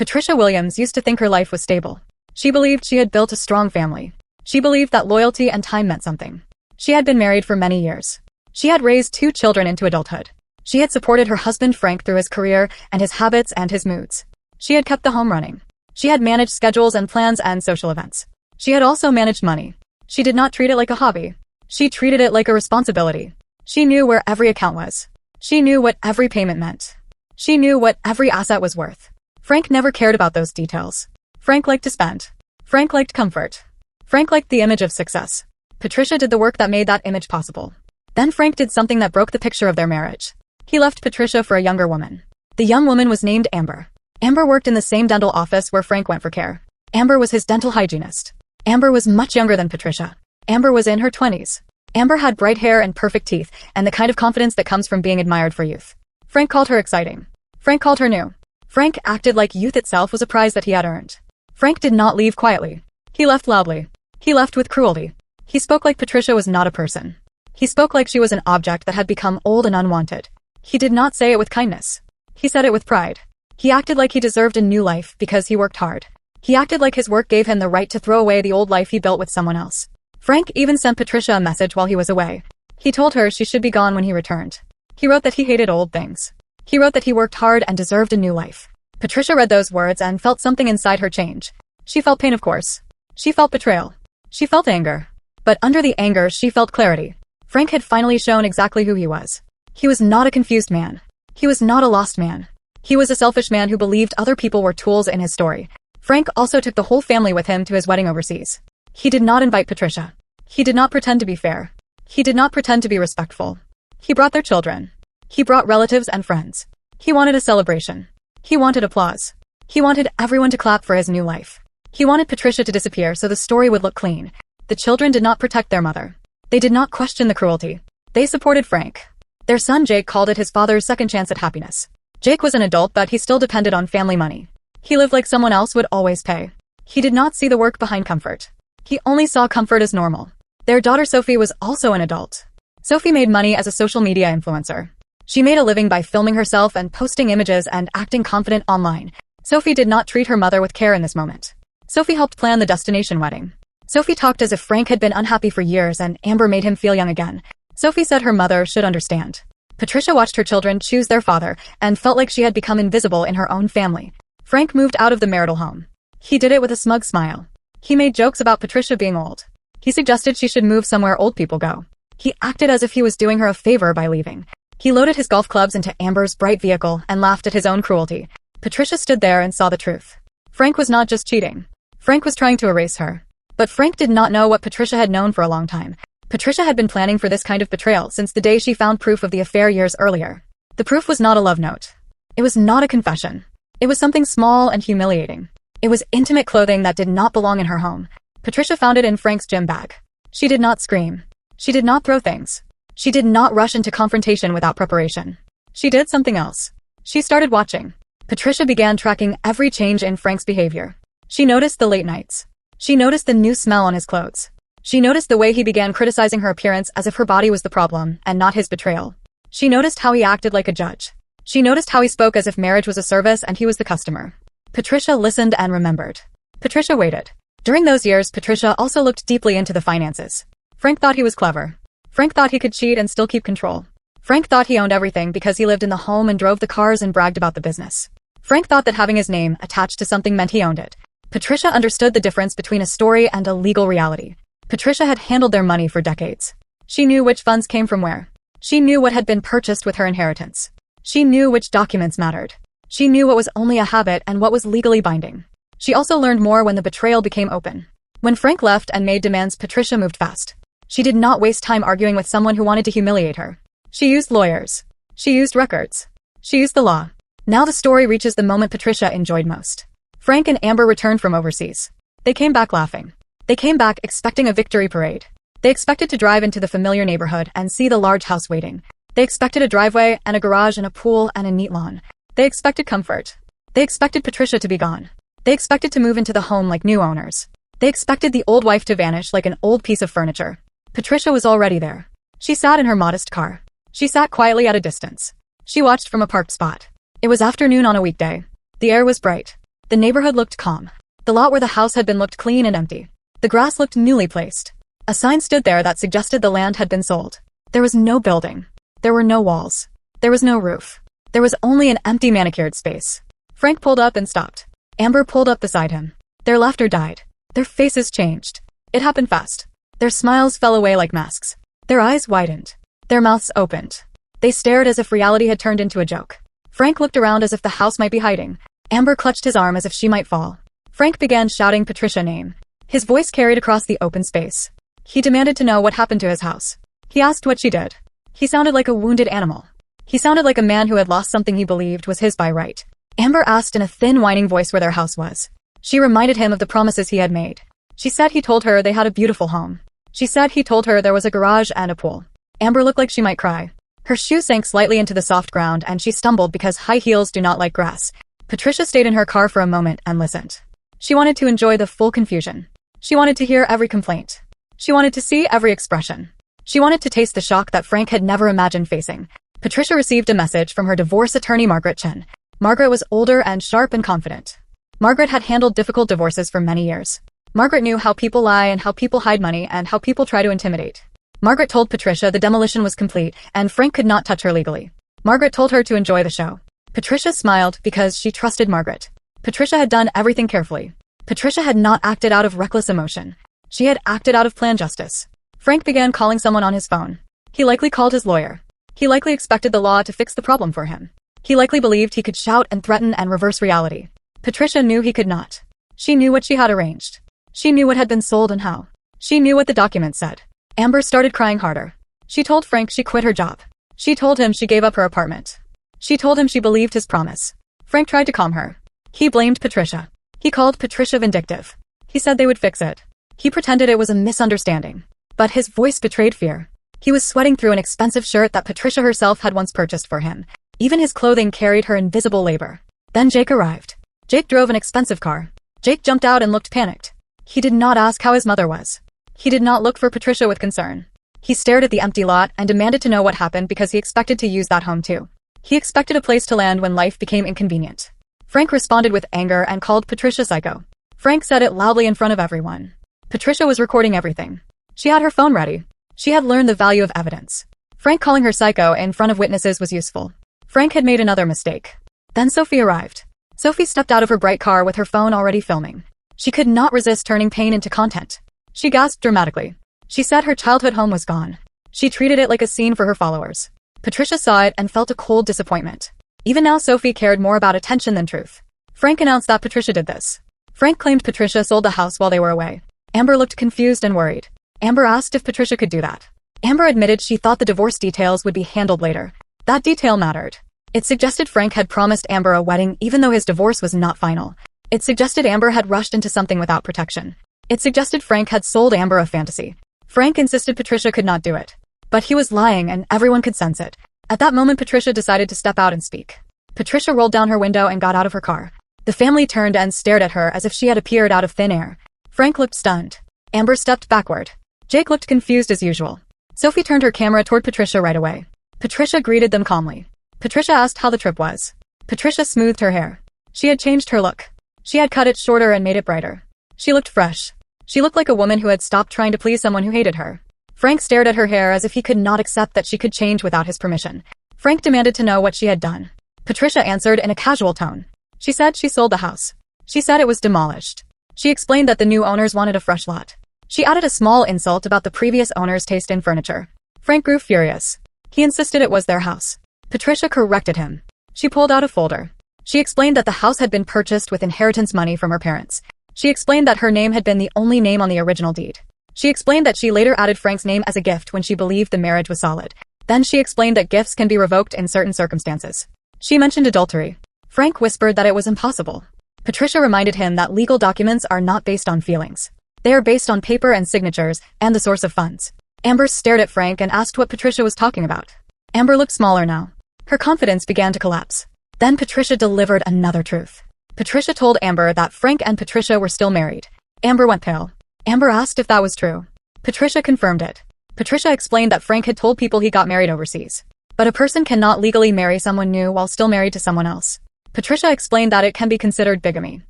Patricia Williams used to think her life was stable. She believed she had built a strong family. She believed that loyalty and time meant something. She had been married for many years. She had raised 2 children into adulthood. She had supported her husband Frank through his career and his habits and his moods. She had kept the home running. She had managed schedules and plans and social events. She had also managed money. She did not treat it like a hobby. She treated it like a responsibility. She knew where every account was. She knew what every payment meant. She knew what every asset was worth. Frank never cared about those details. Frank liked to spend. Frank liked comfort. Frank liked the image of success. Patricia did the work that made that image possible. Then Frank did something that broke the picture of their marriage. He left Patricia for a younger woman. The young woman was named Amber. Amber worked in the same dental office where Frank went for care. Amber was his dental hygienist. Amber was much younger than Patricia. Amber was in her 20s. Amber had bright hair and perfect teeth, and the kind of confidence that comes from being admired for youth. Frank called her exciting. Frank called her new. Frank acted like youth itself was a prize that he had earned. Frank did not leave quietly. He left loudly. He left with cruelty. He spoke like Patricia was not a person. He spoke like she was an object that had become old and unwanted. He did not say it with kindness. He said it with pride. He acted like he deserved a new life because he worked hard. He acted like his work gave him the right to throw away the old life he built with someone else. Frank even sent Patricia a message while he was away. He told her she should be gone when he returned. He wrote that he hated old things. He wrote that he worked hard and deserved a new life. Patricia read those words and felt something inside her change. She felt pain, of course. She felt betrayal. She felt anger. But under the anger, she felt clarity. Frank had finally shown exactly who he was. He was not a confused man. He was not a lost man. He was a selfish man who believed other people were tools in his story. Frank also took the whole family with him to his wedding overseas. He did not invite Patricia. He did not pretend to be fair. He did not pretend to be respectful. He brought their children. He brought relatives and friends. He wanted a celebration. He wanted applause. He wanted everyone to clap for his new life. He wanted Patricia to disappear so the story would look clean. The children did not protect their mother. They did not question the cruelty. They supported Frank. Their son Jake called it his father's second chance at happiness. Jake was an adult, but he still depended on family money. He lived like someone else would always pay. He did not see the work behind comfort. He only saw comfort as normal. Their daughter Sophie was also an adult. Sophie made money as a social media influencer. She made a living by filming herself and posting images and acting confident online. Sophie did not treat her mother with care in this moment. Sophie helped plan the destination wedding. Sophie talked as if Frank had been unhappy for years and Amber made him feel young again. Sophie said her mother should understand. Patricia watched her children choose their father and felt like she had become invisible in her own family. Frank moved out of the marital home. He did it with a smug smile. He made jokes about Patricia being old. He suggested she should move somewhere old people go. He acted as if he was doing her a favor by leaving. He loaded his golf clubs into Amber's bright vehicle and laughed at his own cruelty. Patricia stood there and saw the truth. Frank was not just cheating. Frank was trying to erase her. But Frank did not know what Patricia had known for a long time. Patricia had been planning for this kind of betrayal since the day she found proof of the affair years earlier. The proof was not a love note. It was not a confession. It was something small and humiliating. It was intimate clothing that did not belong in her home. Patricia found it in Frank's gym bag. She did not scream. She did not throw things. She did not rush into confrontation without preparation. She did something else. She started watching. Patricia began tracking every change in Frank's behavior. She noticed the late nights. She noticed the new smell on his clothes. She noticed the way he began criticizing her appearance as if her body was the problem and not his betrayal. She noticed how he acted like a judge. She noticed how he spoke as if marriage was a service and he was the customer. Patricia listened and remembered. Patricia waited. During those years, Patricia also looked deeply into the finances. Frank thought he was clever. Frank thought he could cheat and still keep control. Frank thought he owned everything because he lived in the home and drove the cars and bragged about the business. Frank thought that having his name attached to something meant he owned it. Patricia understood the difference between a story and a legal reality. Patricia had handled their money for decades. She knew which funds came from where. She knew what had been purchased with her inheritance. She knew which documents mattered. She knew what was only a habit and what was legally binding. She also learned more when the betrayal became open. When Frank left and made demands, Patricia moved fast. She did not waste time arguing with someone who wanted to humiliate her. She used lawyers. She used records. She used the law. Now the story reaches the moment Patricia enjoyed most. Frank and Amber returned from overseas. They came back laughing. They came back expecting a victory parade. They expected to drive into the familiar neighborhood and see the large house waiting. They expected a driveway and a garage and a pool and a neat lawn. They expected comfort. They expected Patricia to be gone. They expected to move into the home like new owners. They expected the old wife to vanish like an old piece of furniture. Patricia was already there. She sat in her modest car. She sat quietly at a distance. She watched from a parked spot. It was afternoon on a weekday. The air was bright. The neighborhood looked calm. The lot where the house had been looked clean and empty. The grass looked newly placed. A sign stood there that suggested the land had been sold. There was no building. There were no walls. There was no roof. There was only an empty manicured space. Frank pulled up and stopped. Amber pulled up beside him. Their laughter died. Their faces changed. It happened fast. Their smiles fell away like masks. Their eyes widened. Their mouths opened. They stared as if reality had turned into a joke. Frank looked around as if the house might be hiding. Amber clutched his arm as if she might fall. Frank began shouting Patricia's name. His voice carried across the open space. He demanded to know what happened to his house. He asked what she did. He sounded like a wounded animal. He sounded like a man who had lost something he believed was his by right. Amber asked in a thin, whining voice where their house was. She reminded him of the promises he had made. She said he told her they had a beautiful home. She said he told her there was a garage and a pool. Amber looked like she might cry. Her shoe sank slightly into the soft ground and she stumbled because high heels do not like grass. Patricia stayed in her car for a moment and listened. She wanted to enjoy the full confusion. She wanted to hear every complaint. She wanted to see every expression. She wanted to taste the shock that Frank had never imagined facing. Patricia received a message from her divorce attorney Margaret Chen. Margaret was older and sharp and confident. Margaret had handled difficult divorces for many years. Margaret knew how people lie and how people hide money and how people try to intimidate. Margaret told Patricia the demolition was complete and Frank could not touch her legally. Margaret told her to enjoy the show. Patricia smiled because she trusted Margaret. Patricia had done everything carefully. Patricia had not acted out of reckless emotion. She had acted out of planned justice. Frank began calling someone on his phone. He likely called his lawyer. He likely expected the law to fix the problem for him. He likely believed he could shout and threaten and reverse reality. Patricia knew he could not. She knew what she had arranged. She knew what had been sold and how. She knew what the document said. Amber started crying harder. She told Frank she quit her job. She told him she gave up her apartment. She told him she believed his promise. Frank tried to calm her. He blamed Patricia. He called Patricia vindictive. He said they would fix it. He pretended it was a misunderstanding. But his voice betrayed fear. He was sweating through an expensive shirt that Patricia herself had once purchased for him. Even his clothing carried her invisible labor. Then Jake arrived. Jake drove an expensive car. Jake jumped out and looked panicked. He did not ask how his mother was. He did not look for Patricia with concern. He stared at the empty lot and demanded to know what happened because he expected to use that home too. He expected a place to land when life became inconvenient. Frank responded with anger and called Patricia psycho. Frank said it loudly in front of everyone. Patricia was recording everything. She had her phone ready. She had learned the value of evidence. Frank calling her psycho in front of witnesses was useful. Frank had made another mistake. Then Sophie arrived. Sophie stepped out of her bright car with her phone already filming. She could not resist turning pain into content. She gasped dramatically. She said her childhood home was gone. She treated it like a scene for her followers. Patricia saw it and felt a cold disappointment. Even now Sophie cared more about attention than truth. Frank announced that Patricia did this. Frank claimed Patricia sold the house while they were away. Amber looked confused and worried. Amber asked if Patricia could do that. Amber admitted she thought the divorce details would be handled later. That detail mattered. It suggested Frank had promised Amber a wedding even though his divorce was not final. It suggested Amber had rushed into something without protection. It suggested Frank had sold Amber a fantasy. Frank insisted Patricia could not do it. But he was lying and everyone could sense it. At that moment Patricia decided to step out and speak. Patricia rolled down her window and got out of her car. The family turned and stared at her as if she had appeared out of thin air. Frank looked stunned. Amber stepped backward. Jake looked confused as usual. Sophie turned her camera toward Patricia right away. Patricia greeted them calmly. Patricia asked how the trip was. Patricia smoothed her hair. She had changed her look. She had cut it shorter and made it brighter. She looked fresh. She looked like a woman who had stopped trying to please someone who hated her. Frank stared at her hair as if he could not accept that she could change without his permission. Frank demanded to know what she had done. Patricia answered in a casual tone. She said she sold the house. She said it was demolished. She explained that the new owners wanted a fresh lot. She added a small insult about the previous owner's taste in furniture. Frank grew furious. He insisted it was their house. Patricia corrected him. She pulled out a folder. She explained that the house had been purchased with inheritance money from her parents. She explained that her name had been the only name on the original deed. She explained that she later added Frank's name as a gift when she believed the marriage was solid. Then she explained that gifts can be revoked in certain circumstances. She mentioned adultery. Frank whispered that it was impossible. Patricia reminded him that legal documents are not based on feelings. They are based on paper and signatures and the source of funds. Amber stared at Frank and asked what Patricia was talking about. Amber looked smaller now. Her confidence began to collapse. Then Patricia delivered another truth. Patricia told Amber that Frank and Patricia were still married. Amber went pale. Amber asked if that was true. Patricia confirmed it. Patricia explained that Frank had told people he got married overseas. But a person cannot legally marry someone new while still married to someone else. Patricia explained that it can be considered bigamy.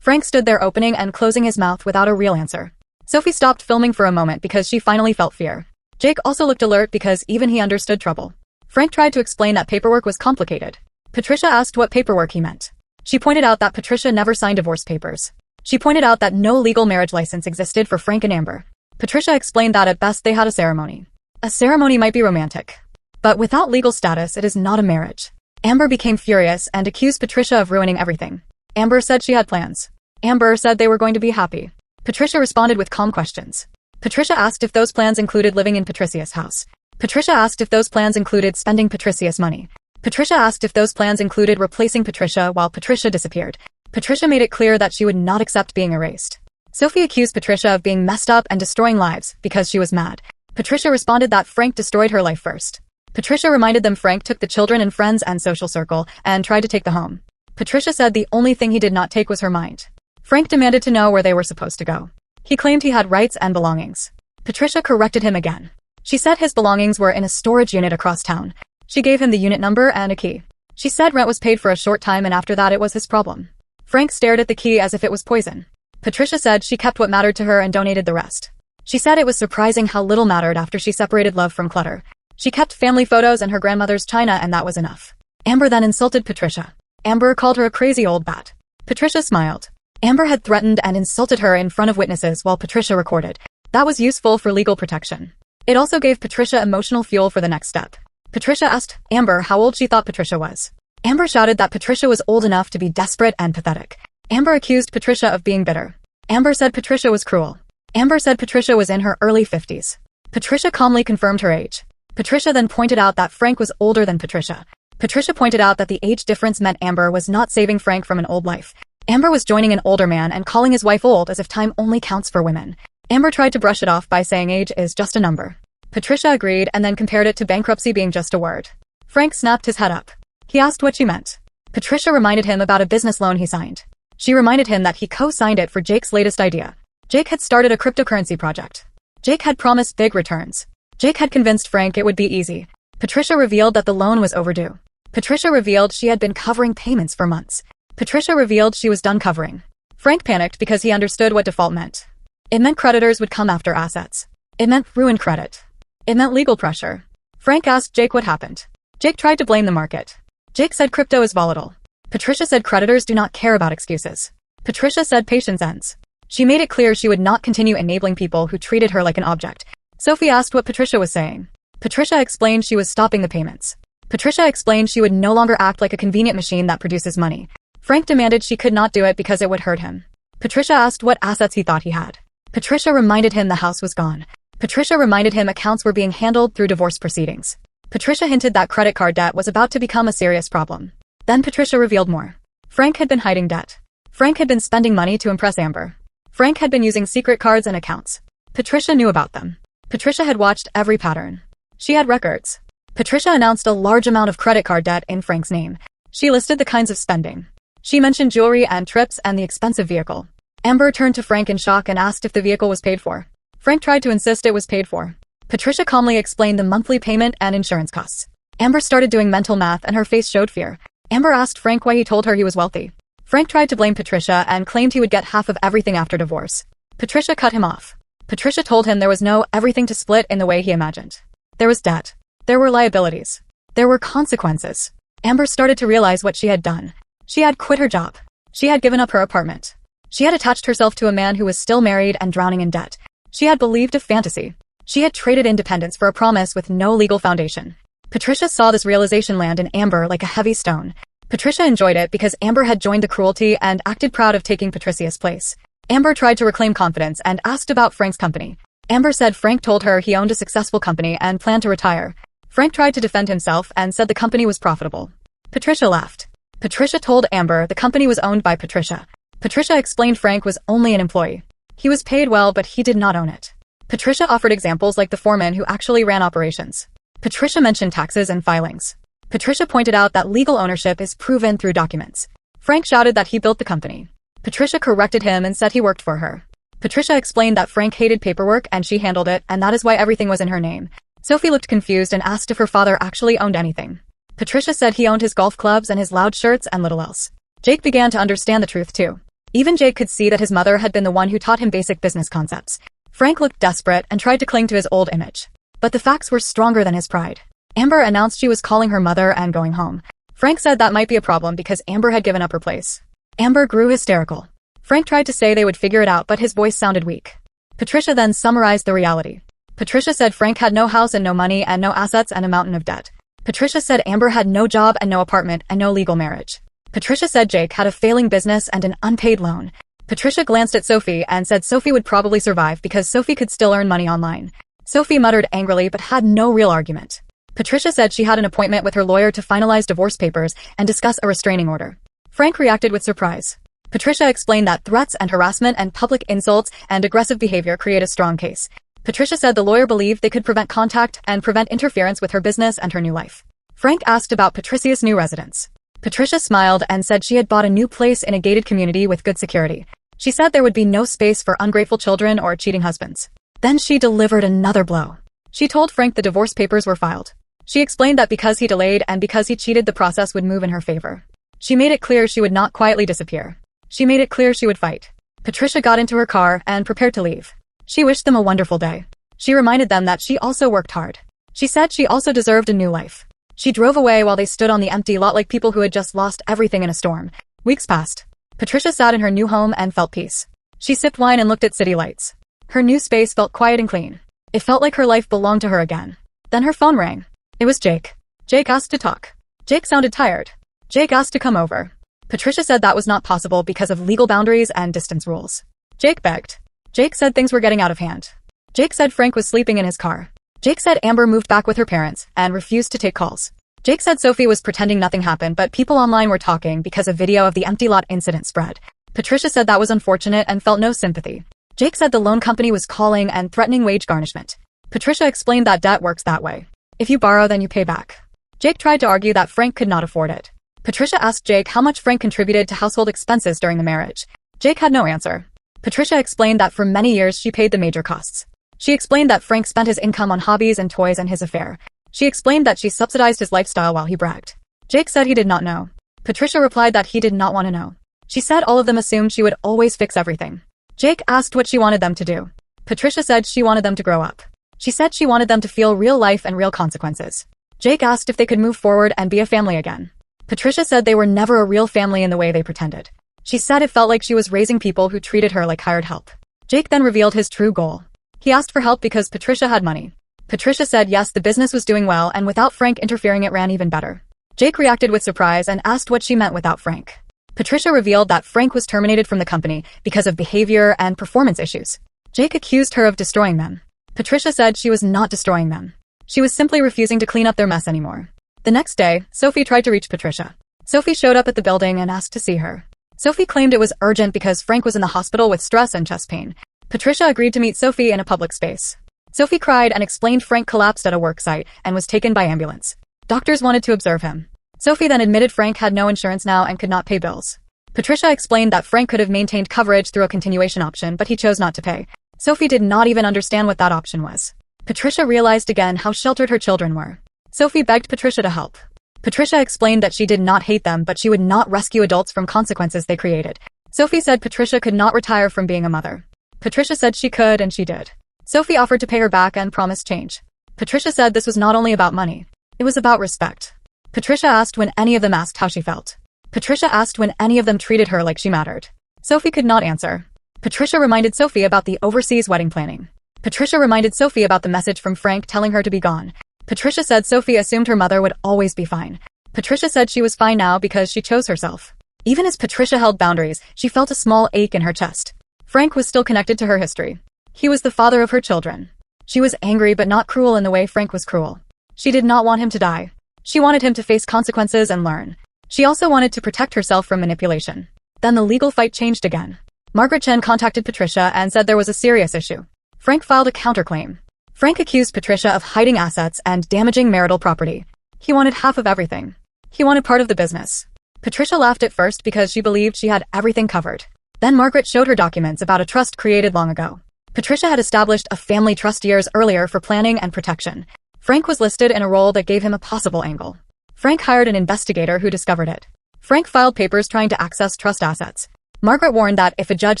Frank stood there opening and closing his mouth without a real answer. Sophie stopped filming for a moment because she finally felt fear. Jake also looked alert because even he understood trouble. Frank tried to explain that paperwork was complicated. Patricia asked what paperwork he meant. She pointed out that Patricia never signed divorce papers. She pointed out that no legal marriage license existed for Frank and Amber. Patricia explained that at best they had a ceremony. A ceremony might be romantic, but without legal status it is not a marriage. Amber became furious and accused Patricia of ruining everything. Amber said she had plans. Amber said they were going to be happy. Patricia responded with calm questions. Patricia asked if those plans included living in Patricia's house. Patricia asked if those plans included spending Patricia's money. Patricia asked if those plans included replacing Patricia while Patricia disappeared. Patricia made it clear that she would not accept being erased. Sophie accused Patricia of being messed up and destroying lives because she was mad. Patricia responded that Frank destroyed her life first. Patricia reminded them Frank took the children and friends and social circle and tried to take the home. Patricia said the only thing he did not take was her mind. Frank demanded to know where they were supposed to go. He claimed he had rights and belongings. Patricia corrected him again. She said his belongings were in a storage unit across town. She gave him the unit number and a key. She said rent was paid for a short time and after that it was his problem. Frank stared at the key as if it was poison. Patricia said she kept what mattered to her and donated the rest. She said it was surprising how little mattered after she separated love from clutter. She kept family photos and her grandmother's china and that was enough. Amber then insulted Patricia. Amber called her a crazy old bat. Patricia smiled. Amber had threatened and insulted her in front of witnesses while Patricia recorded. That was useful for legal protection. It also gave Patricia emotional fuel for the next step. Patricia asked Amber how old she thought Patricia was. Amber shouted that Patricia was old enough to be desperate and pathetic. Amber accused Patricia of being bitter. Amber said Patricia was cruel. Amber said Patricia was in her early 50s. Patricia calmly confirmed her age. Patricia then pointed out that Frank was older than Patricia. Patricia pointed out that the age difference meant Amber was not saving Frank from an old life. Amber was joining an older man and calling his wife old as if time only counts for women. Amber tried to brush it off by saying age is just a number. Patricia agreed and then compared it to bankruptcy being just a word. Frank snapped his head up. He asked what she meant. Patricia reminded him about a business loan he signed. She reminded him that he co-signed it for Jake's latest idea. Jake had started a cryptocurrency project. Jake had promised big returns. Jake had convinced Frank it would be easy. Patricia revealed that the loan was overdue. Patricia revealed she had been covering payments for months. Patricia revealed she was done covering. Frank panicked because he understood what default meant. It meant creditors would come after assets. It meant ruined credit. It meant legal pressure. Frank asked Jake what happened. Jake tried to blame the market. Jake said crypto is volatile. Patricia said creditors do not care about excuses. Patricia said patience ends. She made it clear she would not continue enabling people who treated her like an object. Sophie asked what Patricia was saying. Patricia explained she was stopping the payments. Patricia explained she would no longer act like a convenient machine that produces money. Frank demanded she could not do it because it would hurt him. Patricia asked what assets he thought he had. Patricia reminded him the house was gone. Patricia reminded him accounts were being handled through divorce proceedings. Patricia hinted that credit card debt was about to become a serious problem. Then Patricia revealed more. Frank had been hiding debt. Frank had been spending money to impress Amber. Frank had been using secret cards and accounts. Patricia knew about them. Patricia had watched every pattern. She had records. Patricia announced a large amount of credit card debt in Frank's name. She listed the kinds of spending. She mentioned jewelry and trips and the expensive vehicle. Amber turned to Frank in shock and asked if the vehicle was paid for. Frank tried to insist it was paid for. Patricia calmly explained the monthly payment and insurance costs. Amber started doing mental math and her face showed fear. Amber asked Frank why he told her he was wealthy. Frank tried to blame Patricia and claimed he would get half of everything after divorce. Patricia cut him off. Patricia told him there was no everything to split in the way he imagined. There was debt. There were liabilities. There were consequences. Amber started to realize what she had done. She had quit her job. She had given up her apartment. She had attached herself to a man who was still married and drowning in debt. She had believed a fantasy. She had traded independence for a promise with no legal foundation. Patricia saw this realization land in Amber like a heavy stone. Patricia enjoyed it because Amber had joined the cruelty and acted proud of taking Patricia's place. Amber tried to reclaim confidence and asked about Frank's company. Amber said Frank told her he owned a successful company and planned to retire. Frank tried to defend himself and said the company was profitable. Patricia laughed. Patricia told Amber the company was owned by Patricia. Patricia explained Frank was only an employee. He was paid well, but he did not own it. Patricia offered examples like the foreman who actually ran operations. Patricia mentioned taxes and filings. Patricia pointed out that legal ownership is proven through documents. Frank shouted that he built the company. Patricia corrected him and said he worked for her. Patricia explained that Frank hated paperwork and she handled it, and that is why everything was in her name. Sophie looked confused and asked if her father actually owned anything. Patricia said he owned his golf clubs and his loud shirts and little else. Jake began to understand the truth too. Even Jake could see that his mother had been the one who taught him basic business concepts. Frank looked desperate and tried to cling to his old image. But the facts were stronger than his pride. Amber announced she was calling her mother and going home. Frank said that might be a problem because Amber had given up her place. Amber grew hysterical. Frank tried to say they would figure it out, but his voice sounded weak. Patricia then summarized the reality. Patricia said Frank had no house and no money and no assets and a mountain of debt. Patricia said Amber had no job and no apartment and no legal marriage. Patricia said Jake had a failing business and an unpaid loan. Patricia glanced at Sophie and said Sophie would probably survive because Sophie could still earn money online. Sophie muttered angrily but had no real argument. Patricia said she had an appointment with her lawyer to finalize divorce papers and discuss a restraining order. Frank reacted with surprise. Patricia explained that threats and harassment and public insults and aggressive behavior create a strong case. Patricia said the lawyer believed they could prevent contact and prevent interference with her business and her new life. Frank asked about Patricia's new residence. Patricia smiled and said she had bought a new place in a gated community with good security. She said there would be no space for ungrateful children or cheating husbands. Then she delivered another blow. She told Frank the divorce papers were filed. She explained that because he delayed and because he cheated, the process would move in her favor. She made it clear she would not quietly disappear. She made it clear she would fight. Patricia got into her car and prepared to leave. She wished them a wonderful day. She reminded them that she also worked hard. She said she also deserved a new life. She drove away while they stood on the empty lot like people who had just lost everything in a storm. Weeks passed. Patricia sat in her new home and felt peace. She sipped wine and looked at city lights. Her new space felt quiet and clean. It felt like her life belonged to her again. Then her phone rang. It was Jake. Jake asked to talk. Jake sounded tired. Jake asked to come over. Patricia said that was not possible because of legal boundaries and distance rules. Jake begged. Jake said things were getting out of hand. Jake said Frank was sleeping in his car. Jake said Amber moved back with her parents and refused to take calls. Jake said Sophie was pretending nothing happened, but people online were talking because a video of the empty lot incident spread. Patricia said that was unfortunate and felt no sympathy. Jake said the loan company was calling and threatening wage garnishment. Patricia explained that debt works that way. If you borrow, then you pay back. Jake tried to argue that Frank could not afford it. Patricia asked Jake how much Frank contributed to household expenses during the marriage. Jake had no answer. Patricia explained that for many years she paid the major costs. She explained that Frank spent his income on hobbies and toys and his affair. She explained that she subsidized his lifestyle while he bragged. Jake said he did not know. Patricia replied that he did not want to know. She said all of them assumed she would always fix everything. Jake asked what she wanted them to do. Patricia said she wanted them to grow up. She said she wanted them to feel real life and real consequences. Jake asked if they could move forward and be a family again. Patricia said they were never a real family in the way they pretended. She said it felt like she was raising people who treated her like hired help. Jake then revealed his true goal. He asked for help because Patricia had money. Patricia said yes, the business was doing well, and without Frank interfering it ran even better. Jake reacted with surprise and asked what she meant without Frank. Patricia revealed that Frank was terminated from the company because of behavior and performance issues. Jake accused her of destroying them. Patricia said she was not destroying them. She was simply refusing to clean up their mess anymore. The next day, Sophie tried to reach Patricia. Sophie showed up at the building and asked to see her. Sophie claimed it was urgent because Frank was in the hospital with stress and chest pain. Patricia agreed to meet Sophie in a public space. Sophie cried and explained Frank collapsed at a work site and was taken by ambulance. Doctors wanted to observe him. Sophie then admitted Frank had no insurance now and could not pay bills. Patricia explained that Frank could have maintained coverage through a continuation option, but he chose not to pay. Sophie did not even understand what that option was. Patricia realized again how sheltered her children were. Sophie begged Patricia to help. Patricia explained that she did not hate them, but she would not rescue adults from consequences they created. Sophie said Patricia could not retire from being a mother. Patricia said she could, and she did. Sophie offered to pay her back and promised change. Patricia said this was not only about money. It was about respect. Patricia asked when any of them asked how she felt. Patricia asked when any of them treated her like she mattered. Sophie could not answer. Patricia reminded Sophie about the overseas wedding planning. Patricia reminded Sophie about the message from Frank telling her to be gone. Patricia said Sophie assumed her mother would always be fine. Patricia said she was fine now because she chose herself. Even as Patricia held boundaries, she felt a small ache in her chest. Frank was still connected to her history. He was the father of her children. She was angry but not cruel in the way Frank was cruel. She did not want him to die. She wanted him to face consequences and learn. She also wanted to protect herself from manipulation. Then the legal fight changed again. Margaret Chen contacted Patricia and said there was a serious issue. Frank filed a counterclaim. Frank accused Patricia of hiding assets and damaging marital property. He wanted half of everything. He wanted part of the business. Patricia laughed at first because she believed she had everything covered. Then Margaret showed her documents about a trust created long ago. Patricia had established a family trust years earlier for planning and protection. Frank was listed in a role that gave him a possible angle. Frank hired an investigator who discovered it. Frank filed papers trying to access trust assets. Margaret warned that if a judge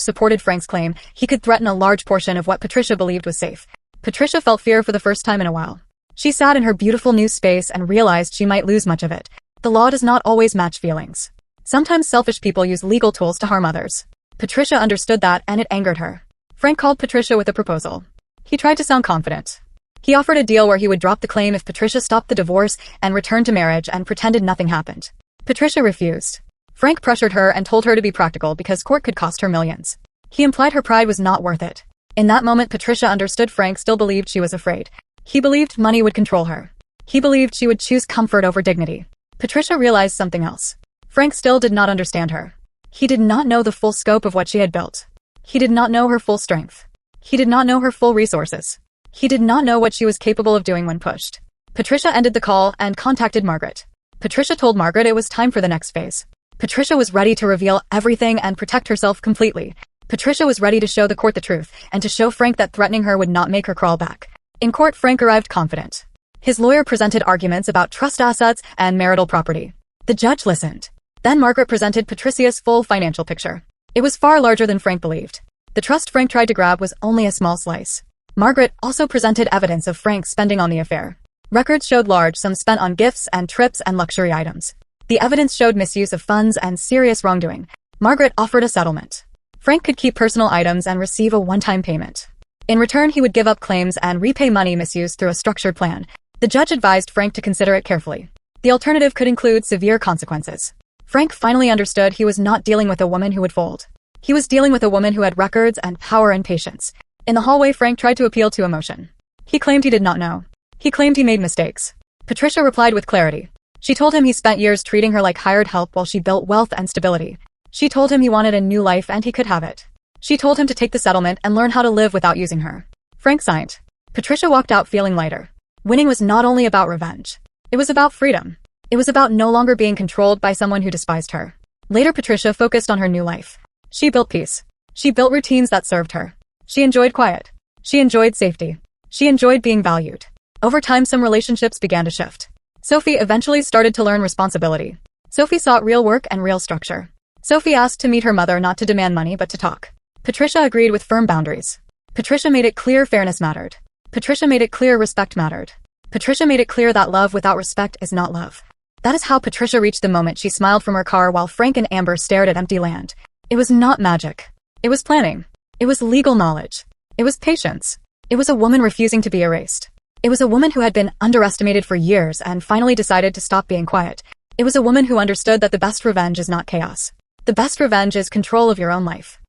supported Frank's claim, he could threaten a large portion of what Patricia believed was safe. Patricia felt fear for the first time in a while. She sat in her beautiful new space and realized she might lose much of it. The law does not always match feelings. Sometimes selfish people use legal tools to harm others. Patricia understood that, and it angered her. Frank called Patricia with a proposal. He tried to sound confident. He offered a deal where he would drop the claim if Patricia stopped the divorce and returned to marriage and pretended nothing happened. Patricia refused. Frank pressured her and told her to be practical because court could cost her millions. He implied her pride was not worth it. In that moment, Patricia understood Frank still believed she was afraid. He believed money would control her. He believed she would choose comfort over dignity. Patricia realized something else. Frank still did not understand her. He did not know the full scope of what she had built. He did not know her full strength. He did not know her full resources. He did not know what she was capable of doing when pushed. Patricia ended the call and contacted Margaret. Patricia told Margaret it was time for the next phase. Patricia was ready to reveal everything and protect herself completely. Patricia was ready to show the court the truth and to show Frank that threatening her would not make her crawl back. In court, Frank arrived confident. His lawyer presented arguments about trust assets and marital property. The judge listened. Then Margaret presented Patricia's full financial picture. It was far larger than Frank believed. The trust Frank tried to grab was only a small slice. Margaret also presented evidence of Frank's spending on the affair. Records showed large sums spent on gifts and trips and luxury items. The evidence showed misuse of funds and serious wrongdoing. Margaret offered a settlement. Frank could keep personal items and receive a one-time payment. In return, he would give up claims and repay money misused through a structured plan. The judge advised Frank to consider it carefully. The alternative could include severe consequences. Frank finally understood he was not dealing with a woman who would fold. He was dealing with a woman who had records and power and patience. In the hallway, Frank tried to appeal to emotion. He claimed he did not know. He claimed he made mistakes. Patricia replied with clarity. She told him he spent years treating her like hired help while she built wealth and stability. She told him he wanted a new life and he could have it. She told him to take the settlement and learn how to live without using her. Frank signed. Patricia walked out feeling lighter. Winning was not only about revenge. It was about freedom. It was about no longer being controlled by someone who despised her. Later, Patricia focused on her new life. She built peace. She built routines that served her. She enjoyed quiet. She enjoyed safety. She enjoyed being valued. Over time, some relationships began to shift. Sophie eventually started to learn responsibility. Sophie sought real work and real structure. Sophie asked to meet her mother, not to demand money but to talk. Patricia agreed with firm boundaries. Patricia made it clear fairness mattered. Patricia made it clear respect mattered. Patricia made it clear that love without respect is not love. That is how Patricia reached the moment she smiled from her car while Frank and Amber stared at empty land. It was not magic. It was planning. It was legal knowledge. It was patience. It was a woman refusing to be erased. It was a woman who had been underestimated for years and finally decided to stop being quiet. It was a woman who understood that the best revenge is not chaos. The best revenge is control of your own life.